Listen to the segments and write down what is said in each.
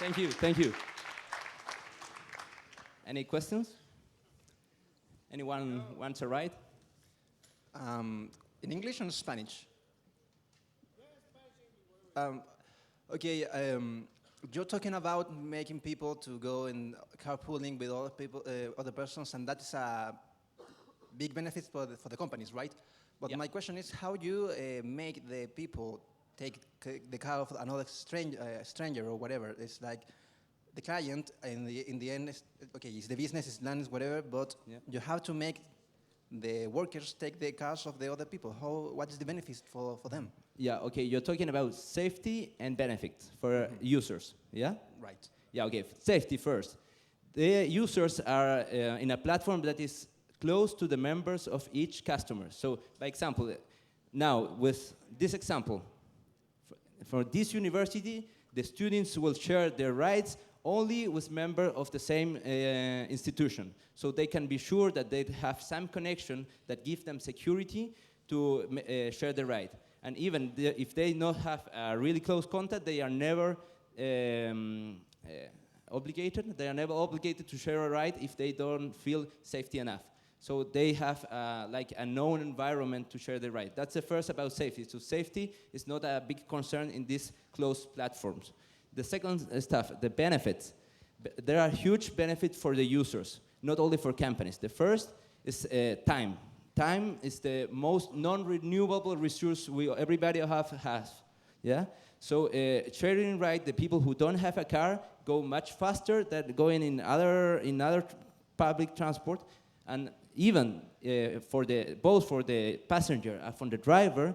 Thank you, thank you. Any questions? Anyone want to write? In English and Spanish? Um, okay, you're talking about making people to go in carpooling with other people, other persons, and that is a big benefit for the companies, right? But Yeah. my question is, how you make the people take the car of another stranger or whatever? It's like the client in the end is, okay, it's the business, it's land, it's whatever, but Yeah. you have to make the workers take the cars of the other people. What is the benefit for them? Yeah, okay, you're talking about safety and benefits for users, yeah? Right. Yeah, okay, safety first. The users are in a platform that is close to the members of each customer. So, by example, now with this example, for this university, the students will share their rights only with members of the same institution. So they can be sure that they have some connection that gives them security to share the right. And even if they not have a really close contact, they are never obligated. They are never obligated to share a right if they don't feel safety enough. So they have like a known environment to share the right. That's the first about safety. So safety is not a big concern in these closed platforms. The second stuff, the benefits. There are huge benefits for the users, not only for companies. The first is time. Time is the most non-renewable resource everybody has. Yeah. So sharing right, the people who don't have a car go much faster than going in other public transport, and even both for the passenger and for the driver,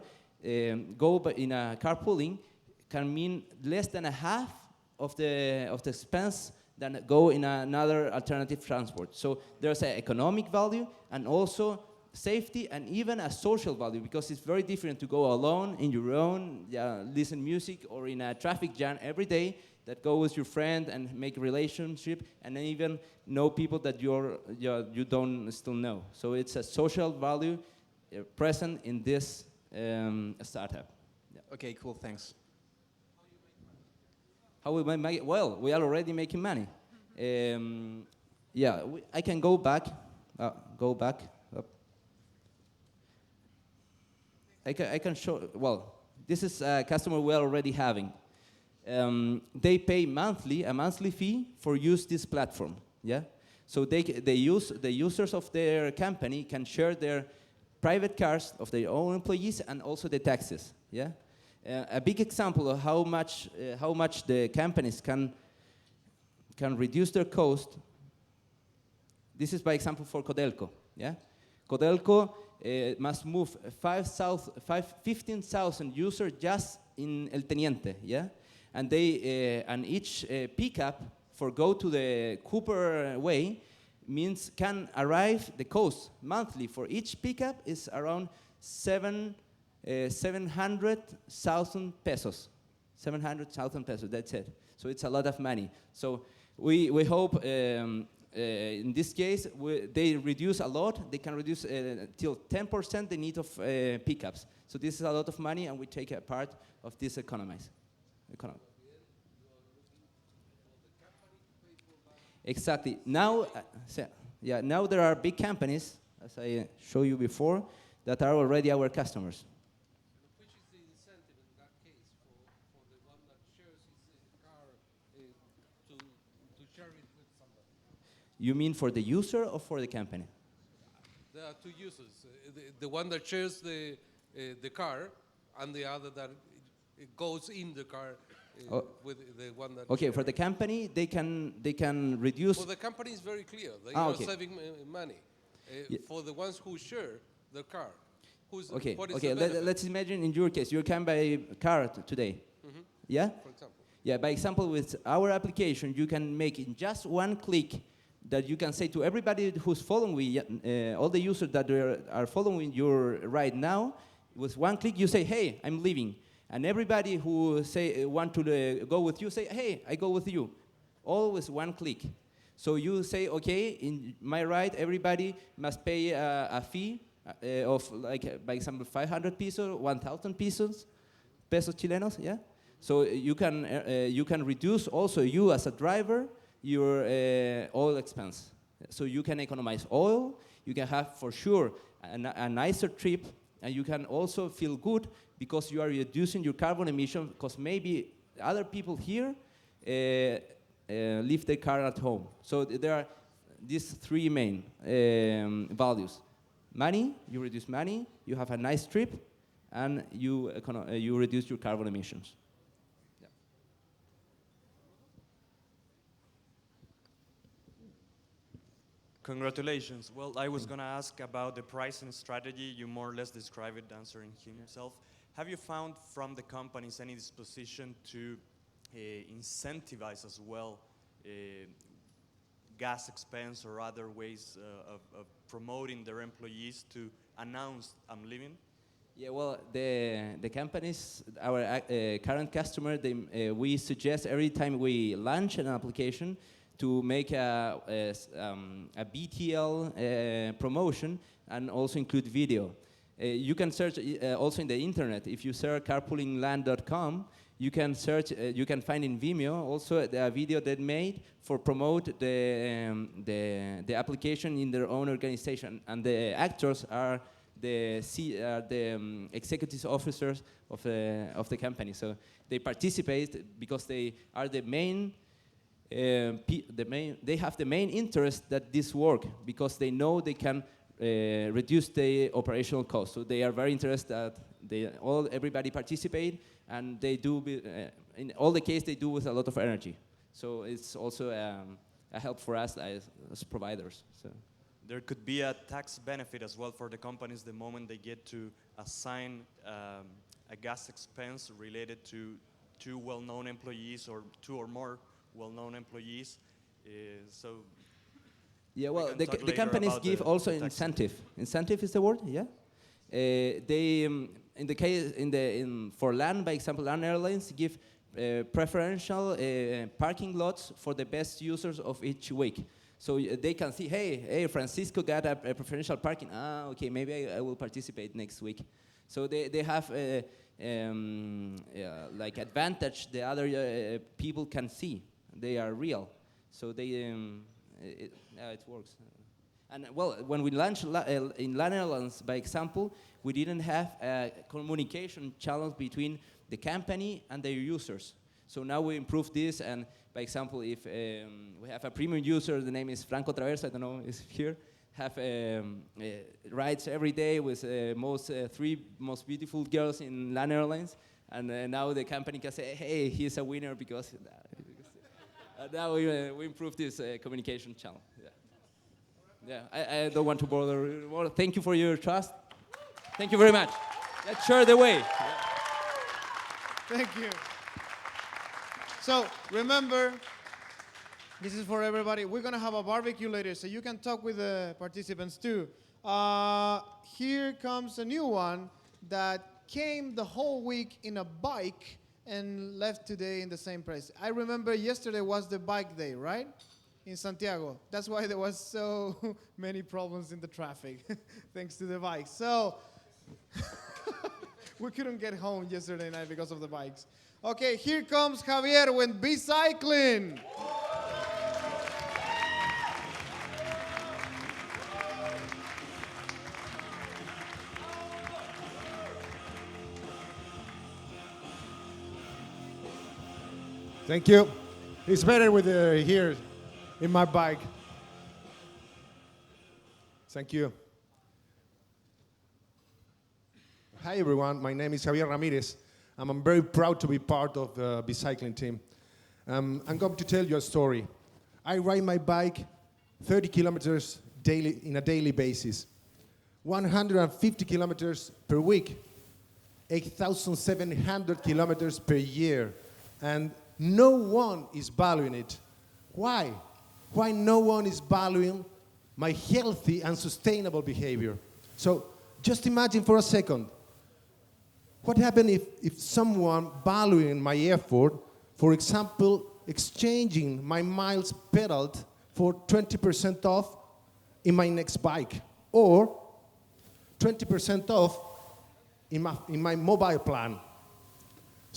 go in a carpooling can mean less than a half of the expense than go in another alternative transport. So there's an economic value and also safety and even a social value, because it's very different to go alone in your own, listen music, or in a traffic jam every day, that go with your friend and make a relationship and then even know people that you don't still know. So it's a social value present in this startup. Yeah. Okay, cool, thanks. How we make it? Well, we are already making money. Yeah, I can go back. Go back. Up. I can show. Well, this is a customer we are already having. They pay a monthly fee for use this platform. Yeah. So the users of their company can share their private cars of their own employees and also the taxes. Yeah. A big example of how much the companies can reduce their cost. This is by example for Codelco. Yeah, Codelco must move 15,000 users just in El Teniente. Yeah, and each pickup for go to the Cooper Way means can arrive. The cost monthly for each pickup is around 700,000 pesos. 700,000 pesos, that's it. So it's a lot of money. So we hope in this case they reduce a lot. They can reduce till 10% the need of pickups. So this is a lot of money, and we take a part of this economy. Exactly. Now, now there are big companies, as I showed you before, that are already our customers. Which is the incentive in that case for the one that shares his car to share it with somebody? You mean for the user or for the company? There are two users. The one that shares the car and the other that it goes in the car with the one that Okay, for the company, they can reduce. For the company is very clear. They okay. are saving money. For the ones who share the car, Okay, what is okay. the benefit? Let's imagine in your case, you can buy a car today. Yeah? For example. Yeah, by example, with our application, you can make in just one click that you can say to everybody who's following, all the users that are following you right now, with one click, you say, hey, I'm leaving. And everybody who want to go with you, say, hey, I go with you. All with one click. So you say, okay, in my right, everybody must pay a fee of, like, by example, 500 pesos, 1,000 pesos chilenos, yeah? So you can reduce also, you as a driver, your oil expense. So you can economize oil, you can have for sure a nicer trip, and you can also feel good because you are reducing your carbon emission, because maybe other people here leave their car at home. So there are these three main values. Money, you reduce money, you have a nice trip, and you reduce your carbon emissions. Yeah. Congratulations. Well, I was going to ask about the pricing strategy. You more or less described it answering himself. Have you found from the companies any disposition to incentivize as well gas expense or other ways of promoting their employees to announce, I'm leaving? Yeah, well, the companies, our current customer, we suggest every time we launch an application to make a BTL promotion and also include video. You can search also in the internet. If you search carpoolingland.com, you can search. You can find in Vimeo also the video they made for promote the application in their own organization, and the actors are the executive officers of the company. So they participate because they are the main. They have the main interest that this work, because they know they can reduce the operational cost. So they are very interested that everybody participate, and they do in all the case they do with a lot of energy. So it's also a help for us as providers. So there could be a tax benefit as well for the companies the moment they get to assign a gas expense related to two well-known employees or two or more well-known employees. So yeah, well, the companies give also incentive. Incentive is the word, yeah. They in the case for LAN, by example, LAN Airlines give preferential parking lots for the best users of each week. So they can see, hey, Francisco got a preferential parking. Okay, maybe I will participate next week. So they have like advantage the other people can see. They are real. So they it works. And well, when we launched in LAN Airlines, by example, we didn't have a communication channel between the company and their users. So now we improved this, and by example, if we have a premium user, the name is Franco Traverso, I don't know if here, have rides every day with three most beautiful girls in LAN Airlines, and now the company can say, hey, he's a winner because now we improved this communication channel. Yeah, I don't want to bother more. Thank you for your trust. Thank you very much. Let's share the way. Yeah. Thank you. So remember, this is for everybody. We're going to have a barbecue later, so you can talk with the participants too. Here comes a new one that came the whole week in a bike and left today in the same place. I remember yesterday was the bike day, right? In Santiago. That's why there was so many problems in the traffic, thanks to the bikes. So we couldn't get home yesterday night because of the bikes. Okay, here comes Javier with bicycling. Thank you. It's better with here in my bike. Thank you. Hi everyone, my name is Javier Ramirez. I'm very proud to be part of the bicycling team. I'm going to tell you a story. I ride my bike 30 kilometers daily in a daily basis, 150 kilometers per week, 8,700 kilometers per year, and no one is valuing it. Why? Why no one is valuing my healthy and sustainable behavior? So just imagine for a second, what happens if someone valuing my effort, for example, exchanging my miles pedaled for 20% off in my next bike, or 20% off in my mobile plan?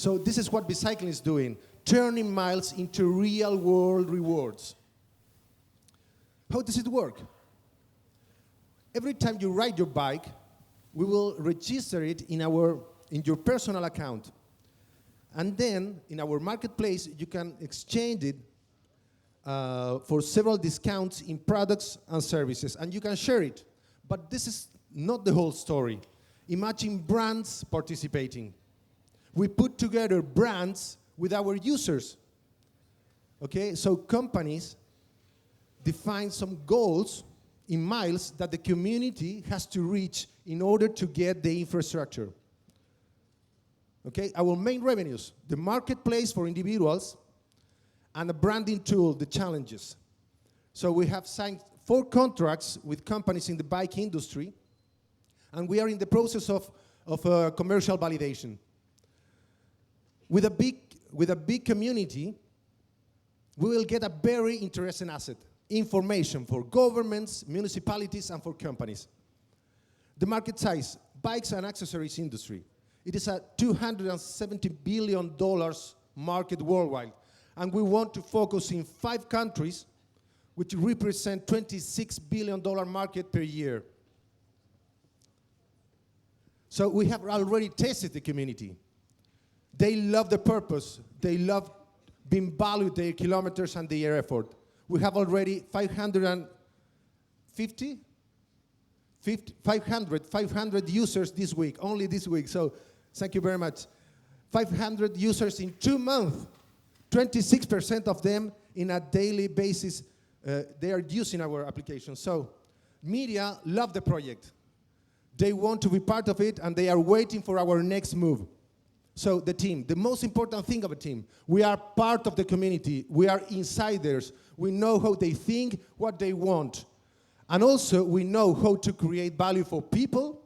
So this is what bicycling is doing, turning miles into real-world rewards. How does it work? Every time you ride your bike, we will register it in your personal account. And then, in our marketplace, you can exchange it for several discounts in products and services, and you can share it. But this is not the whole story. Imagine brands participating. We put together brands with our users. Okay, so companies define some goals in miles that the community has to reach in order to get the infrastructure. Okay, our main revenues, the marketplace for individuals, and a branding tool, the challenges. So we have signed 4 contracts with companies in the bike industry, and we are in the process of commercial validation. With a big community, we will get a very interesting asset, information for governments, municipalities, and for companies. The market size, bikes and accessories industry. It is a $270 billion market worldwide. And we want to focus in 5 countries, which represent $26 billion market per year. So we have already tested the community. They love the purpose. They love being valued their kilometers and their effort. We have already 500 users this week, only this week. So thank you very much. 500 users in 2 months. 26% of them in a daily basis, they are using our application. So media love the project. They want to be part of it, and they are waiting for our next move. So the team, the most important thing of a team, we are part of the community. We are insiders. We know how they think, what they want. And also, we know how to create value for people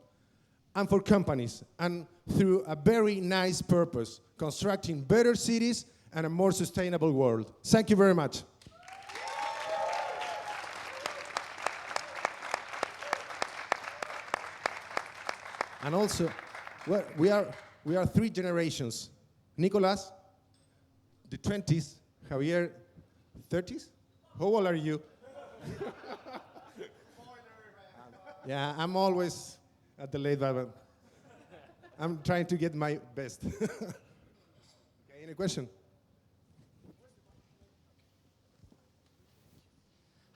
and for companies, and through a very nice purpose, constructing better cities and a more sustainable world. Thank you very much. And also, well, we are 3 generations. Nicolas, the 20s, Javier, 30s? How old are you? Yeah, I'm always at the late level. I'm trying to get my best. Okay, any question?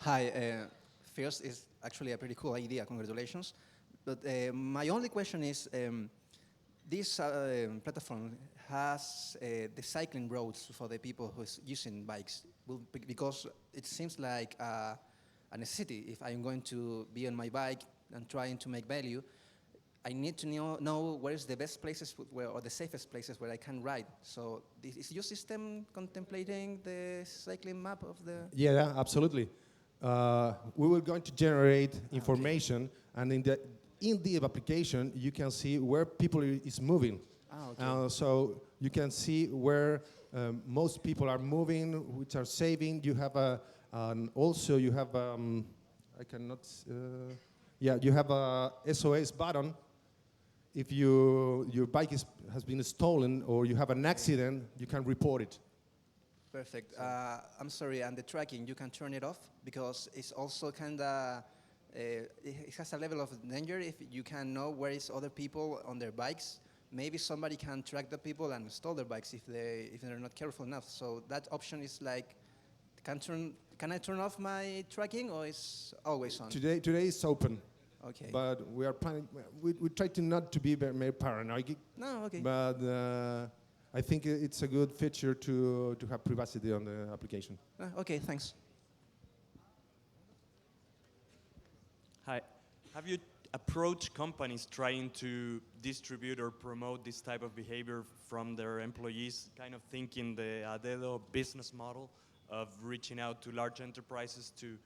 Hi, first, it's actually a pretty cool idea, congratulations. But my only question is, this platform has the cycling roads for the people who's using bikes, because it seems like a necessity. If I'm going to be on my bike and trying to make value, I need to know where is the best places or the safest places where I can ride. So is your system contemplating the cycling map of the... Yeah, absolutely. We were going to generate information, and in the application, you can see where people is moving. So you can see where most people are moving, which are saving. You have also you have I cannot. You have a SOS button. If your bike has been stolen or you have an accident, you can report it. Perfect. I'm sorry, and the tracking, you can turn it off, because it's also kind of, it has a level of danger if you can know where is other people on their bikes. Maybe somebody can track the people and stole their bikes if they're not careful enough. So that option is like, can I turn off my tracking, or is always on? Today is open. Okay. But we are planning. We try to not to be very paranoid. No, okay. But I think it's a good feature to have privacy on the application. Okay, thanks. Hi. Have you approached companies trying to distribute or promote this type of behavior from their employees, kind of thinking the Adedo business model of reaching out to large enterprises to,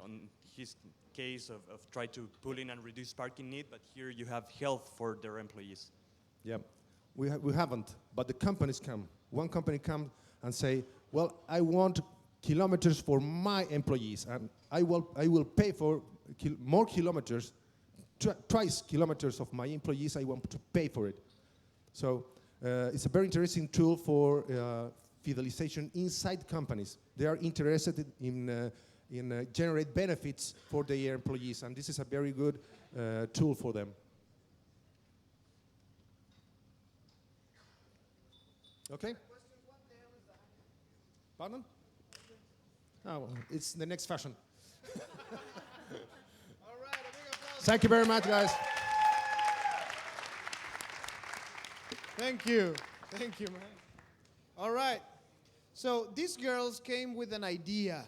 on his case of try to pull in and reduce parking need, but here you have health for their employees? Yeah, we haven't, but the companies come. One company come and say, well, I want kilometers for my employees, and I will pay for more kilometers, twice kilometers of my employees. I want to pay for it. So It's a very interesting tool for fidelization inside companies. They are interested in generate benefits for their employees, and this is a very good tool for them. Okay? Pardon? Oh, well, it's the next fashion. All right, a big applause. Thank you very much, guys. Thank you. Thank you, man. All right. So these girls came with an idea.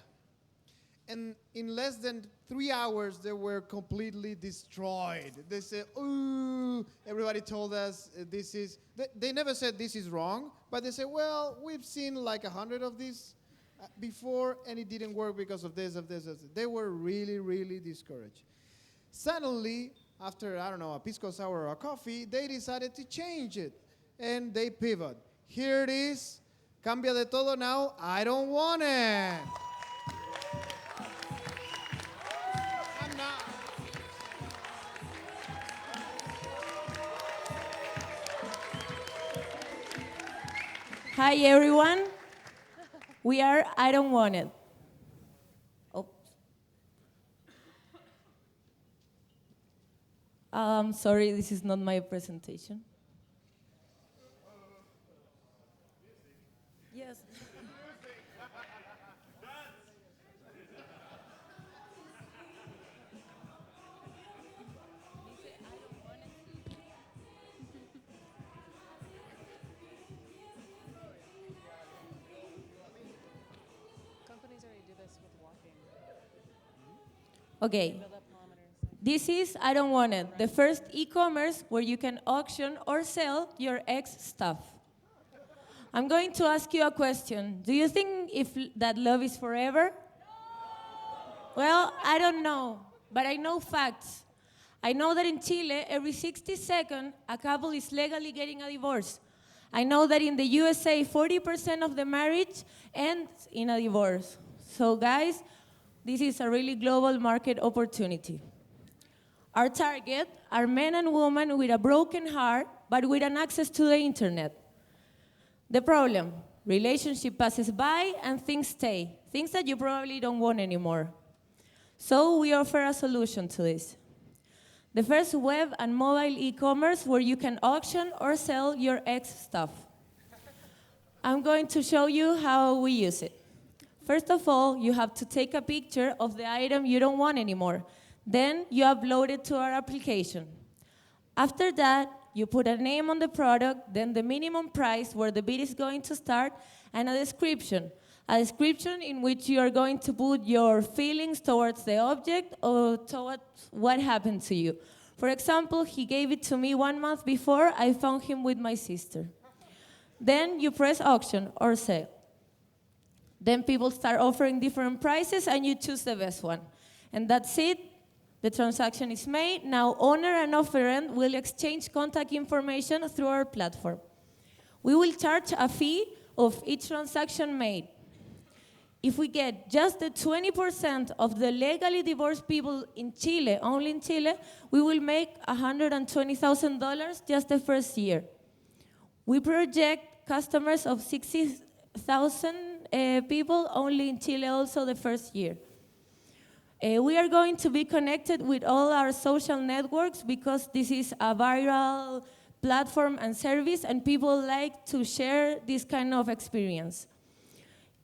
And in less than 3 hours, they were completely destroyed. They said, ooh, everybody told us this is, they never said this is wrong, but they said, well, we've seen like 100 of these before, and it didn't work because of this, of this, of this. They were really, really discouraged. Suddenly, after, I don't know, a pisco sour or a coffee, they decided to change it, and they pivot. Here it is, cambia de todo now, I don't want it. I'm not. Hi everyone. We are I Don't Want It. Oh. Sorry, this is not my presentation. Yes. Companies already do this with walking. Okay. Build up kilometers. This is I Don't Want It, the first e-commerce where you can auction or sell your ex stuff. I'm going to ask you a question. Do you think that love is forever? Well, I don't know, but I know facts. I know that in Chile, every 60 seconds, a couple is legally getting a divorce. I know that in the USA, 40% of the marriage ends in a divorce. So guys, this is a really global market opportunity. Our target are men and women with a broken heart, but with an access to the internet. The problem, relationship passes by and things stay, things that you probably don't want anymore. So we offer a solution to this. The first web and mobile e-commerce where you can auction or sell your ex stuff. I'm going to show you how we use it. First of all, you have to take a picture of the item you don't want anymore. Then you upload it to our application. After that, you put a name on the product, then the minimum price where the bid is going to start, and a description. A description in which you are going to put your feelings towards the object or towards what happened to you. For example, he gave it to me 1 month before I found him with my sister. Then you press auction or sale. Then people start offering different prices and you choose the best one. And that's it. The transaction is made. Now owner and offerent will exchange contact information through our platform. We will charge a fee of each transaction made. If we get just the 20% of the legally divorced people in Chile, only in Chile, we will make $120,000 just the first year. We project customers of 60,000 people only in Chile also the first year. We are going to be connected with all our social networks because this is a viral platform and service and people like to share this kind of experience.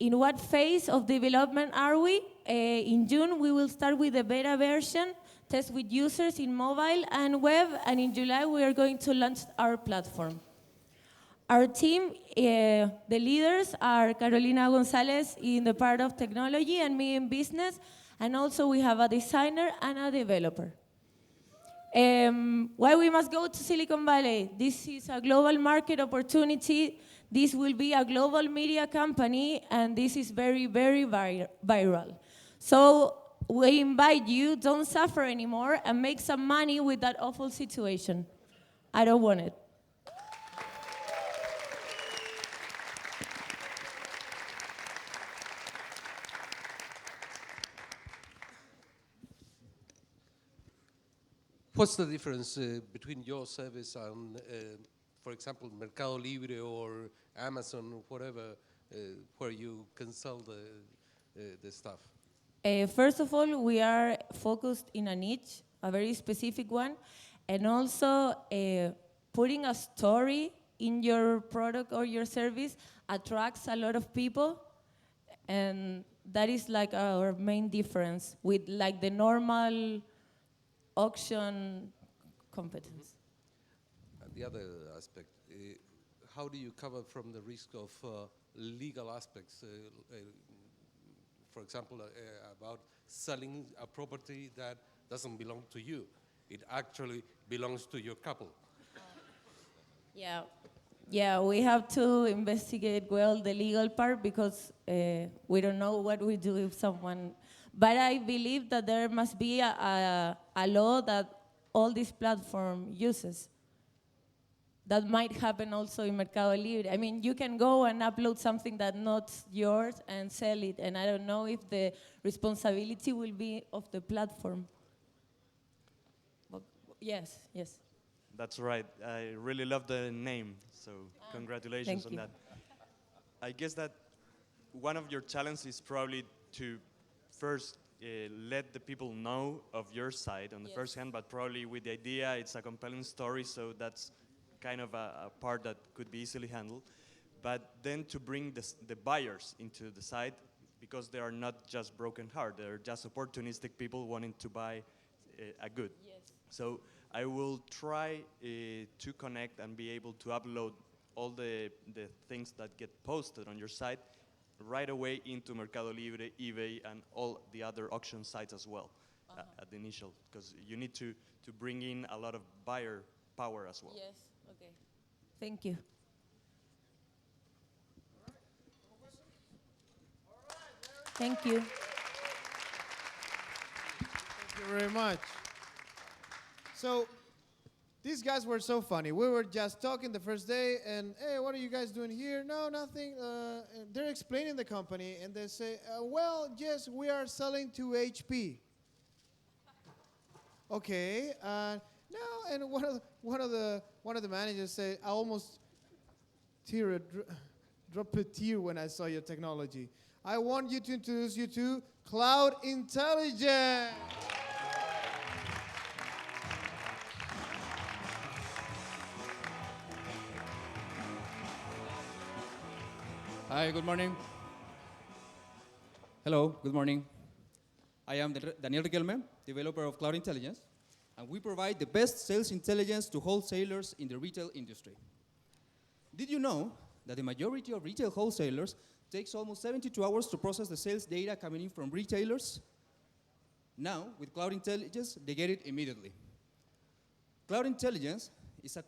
In what phase of development are we? In June, we will start with the beta version, test with users in mobile and web, and in July, we are going to launch our platform. Our team, the leaders are Carolina Gonzalez in the part of technology and me in business, and also we have a designer and a developer. Why we must go to Silicon Valley? This is a global market opportunity. This will be a global media company, and this is very, very viral. So we invite you, don't suffer anymore, and make some money with that awful situation. I don't want it. What's the difference between your service and for example, Mercado Libre or Amazon or whatever, where you can sell the stuff? First of all, we are focused in a niche, a very specific one, and also putting a story in your product or your service attracts a lot of people, and that is like our main difference with like the normal auction competence. And the other aspect, how do you cover from the risk of legal aspects? For example, about selling a property that doesn't belong to you. It actually belongs to your couple. Yeah, yeah, we have to investigate well the legal part because we don't know what we do if someone. But I believe that there must be a law that all this platform uses. That might happen also in Mercado Libre. I mean, you can go and upload something that's not yours and sell it, and I don't know if the responsibility will be of the platform. But yes, yes. That's right. I really love the name, so congratulations thank on you. that. I guess that one of your challenges is probably to first let the people know of your site on the first hand, but probably with the idea it's a compelling story, so that's kind of a part that could be easily handled. But then to bring the buyers into the site, because they are not just broken heart, they're just opportunistic people wanting to buy a good. Yes. So I will try to connect and be able to upload all the things that get posted on your site right away into Mercado Libre, eBay, and all the other auction sites as well at the initial, because you need to bring in a lot of buyer power as well. Yes, okay. Thank you. Thank you. Thank you very much. So, these guys were so funny. We were just talking the first day, and hey, what are you guys doing here? No, nothing. And they're explaining the company, and they say, well, yes, we are selling to HP. Okay. No, and one of the managers said, I almost dropped a tear when I saw your technology. I want you to introduce you to Cloud Intelligence. Hi, good morning. Hello, good morning. I am Daniel Riquelme, developer of Cloud Intelligence, and we provide the best sales intelligence to wholesalers in the retail industry. Did you know that the majority of retail wholesalers takes almost 72 hours to process the sales data coming in from retailers? Now, with Cloud Intelligence, they get it immediately. Cloud Intelligence is a